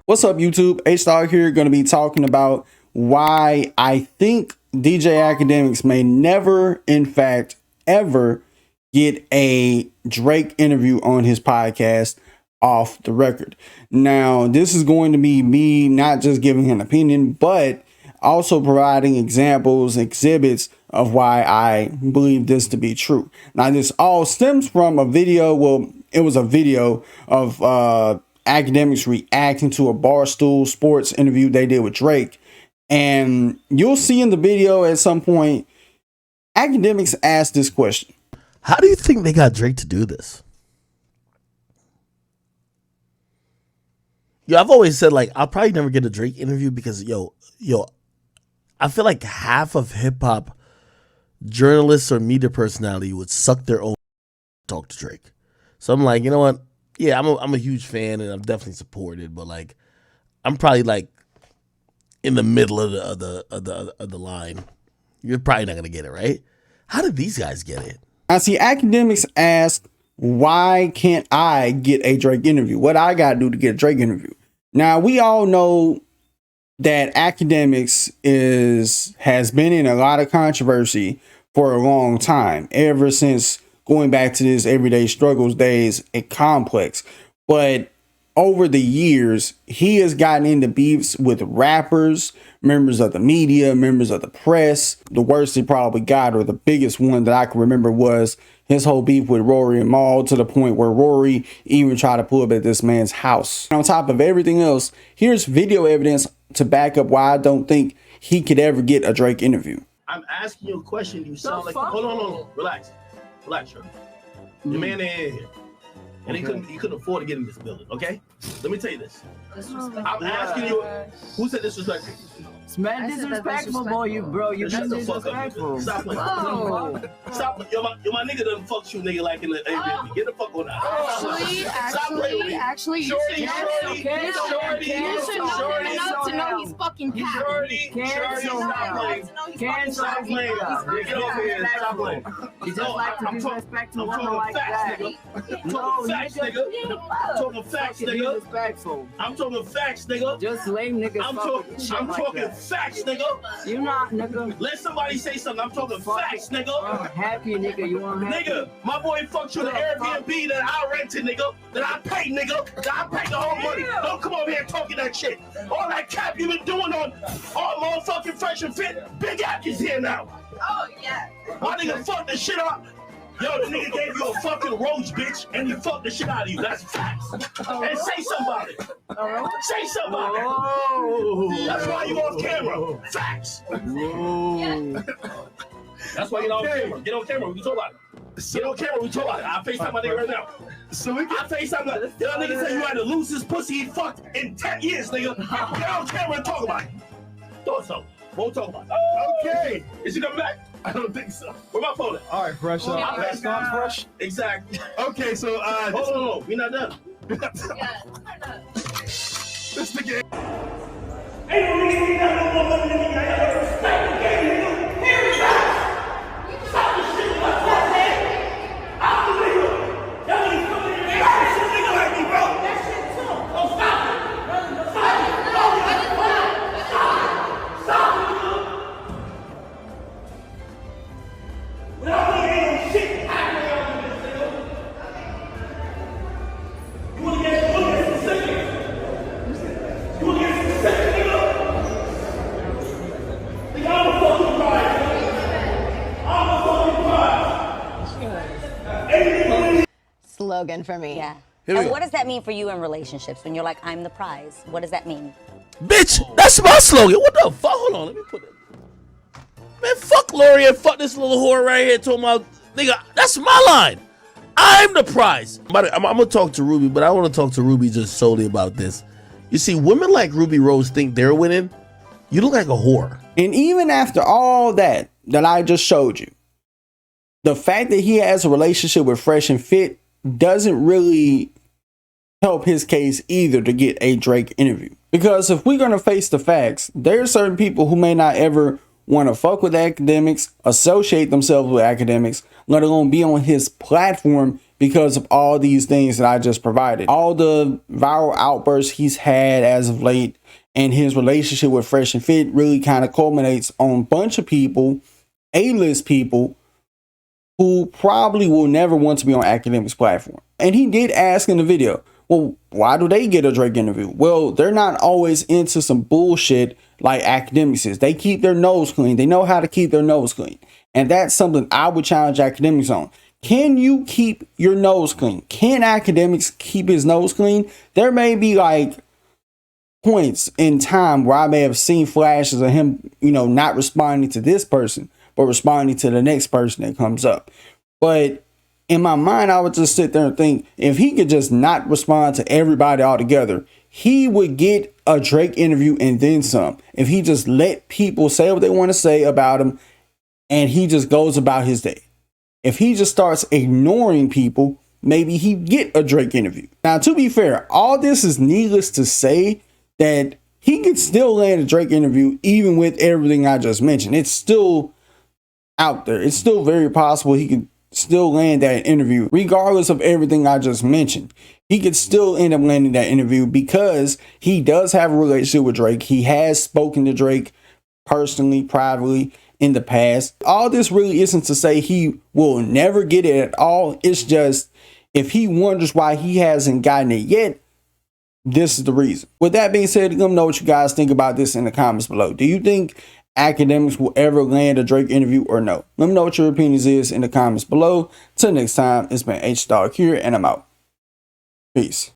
What's up, YouTube? H-Star here, going to be talking about why I think DJ Akademiks may never, in fact, ever get a Drake interview on his podcast off the record. Now, this is going to be me not just giving an opinion, but also providing examples, exhibits of why I believe this to be true. Now, this all stems from a video. Well, it was a video of Akademiks reacting to a Barstool Sports interview they did with Drake. And you'll see in the video at some point, Akademiks asked this question. How do you think they got Drake to do this? Yo, I've always said, like, I'll probably never get a Drake interview because, yo, I feel like half of hip-hop journalists or media personality would suck their own to talk to Drake. So I'm like, you know what? Yeah, I'm a huge fan and I'm definitely supported, but like, I'm probably like in the middle of the line. You're probably not gonna get it, right? How did these guys get it? I see Akademiks ask, why can't I get a Drake interview? What I gotta do to get a Drake interview? Now, we all know that Akademiks has been in a lot of controversy for a long time, ever since going back to this Everyday Struggles days at Complex. But over the years, he has gotten into beefs with rappers, members of the media, members of the press. The worst he probably got, or the biggest one that I can remember, was his whole beef with Rory and Maul, to the point where Rory even tried to pull up at this man's house. And on top of everything else, here's video evidence to back up why I don't think he could ever get a Drake interview. I'm asking you a question. You sound like, hold on. Relax, sir. Your man ain't here, and he couldn't afford to get in this building. Okay, let me tell you this. I'm asking you, who said disrespectful? It's mad disrespectful, boy. You been disrespectful. Stop playing. Stop. Yo, my nigga doesn't fuck you, nigga, like in the Airbnb. Get the fuck on out. Actually, you should know enough to know he's fucking capping. Stop playing. Get over here. Stop playing. You just like to disrespect a woman like that. No, nigga. I'm talking facts, nigga. I'm talking facts, nigga. Just lame niggas. I'm talking facts, nigga. You not, nigga. Let somebody say something. I'm talking facts, nigga. Happy, nigga. You want happy? Nigga, my boy fucked you the Airbnb that I rented, nigga. That I paid, nigga. That I paid the whole money. Don't come over here talking that shit. All that cap you been doing on all motherfucking Fresh and Fit. Big Ack is here now. Oh, yeah. My nigga fucked the shit up. Yo, the nigga gave you a fucking rose, bitch, and he fucked the shit out of you. That's facts. And say something about it. Say something about it. That's why you off camera. Facts. That's why you on camera. Get on camera. We can talk about it. Get on camera. We talk about it. I'll FaceTime my nigga right now. So we can FaceTime my nigga. That nigga say you had the loosest pussy he fucked in 10 years, nigga. Get on camera and talk about it. Thought so. Won't talk about it. Okay. Is he coming back? I don't think so. Where my phone at? All right, fresh up. That's not fresh. Exactly. Okay, so hold on. We're not done. This the game. Slogan for me. Yeah. And what does that mean for you in relationships when you're like, I'm the prize? What does that mean? Bitch, that's my slogan. What the fuck? Hold on, let me put it. Man, fuck Lori and fuck this little whore right here talking about, nigga, that's my line. I'm the prize. I'm gonna talk to Ruby, but I want to talk to Ruby just solely about this. You see, women like Ruby Rose think they're winning. You look like a whore. And even after all that I just showed you, the fact that he has a relationship with Fresh and Fit doesn't really help his case either to get a Drake interview. Because if we're going to face the facts, there are certain people who may not ever want to fuck with Akademiks, associate themselves with Akademiks, let alone be on his platform because of all these things that I just provided. All the viral outbursts he's had as of late, and his relationship with Fresh and Fit really kind of culminates on a bunch of people, A-list people, who probably will never want to be on Akademiks' platform. And he did ask in the video, well, why do they get a Drake interview? Well, they're not always into some bullshit like Akademiks is. They keep their nose clean. They know how to keep their nose clean. And that's something I would challenge Akademiks on. Can you keep your nose clean? Can Akademiks keep his nose clean? There may be like points in time where I may have seen flashes of him, you know, not responding to this person, but responding to the next person that comes up. But in my mind, I would just sit there and think, if he could just not respond to everybody altogether, he would get a Drake interview and then some. If he just let people say what they want to say about him and he just goes about his day. If he just starts ignoring people, maybe he'd get a Drake interview. Now, to be fair, all this is needless to say that he could still land a Drake interview even with everything I just mentioned. It's still out there. It's still very possible he could still land that interview regardless of everything I just mentioned. He could still end up landing that interview because he does have a relationship with Drake. He has spoken to Drake personally, privately in the past. All this really isn't to say he will never get it at all. It's just if he wonders why he hasn't gotten it yet, this is the reason. With that being said, let me know what you guys think about this in the comments below. Do you think Akademiks will ever land a Drake interview or no? Let me know what your opinions is in the comments below. Till next time, it's been H Dog here, and I'm out. Peace.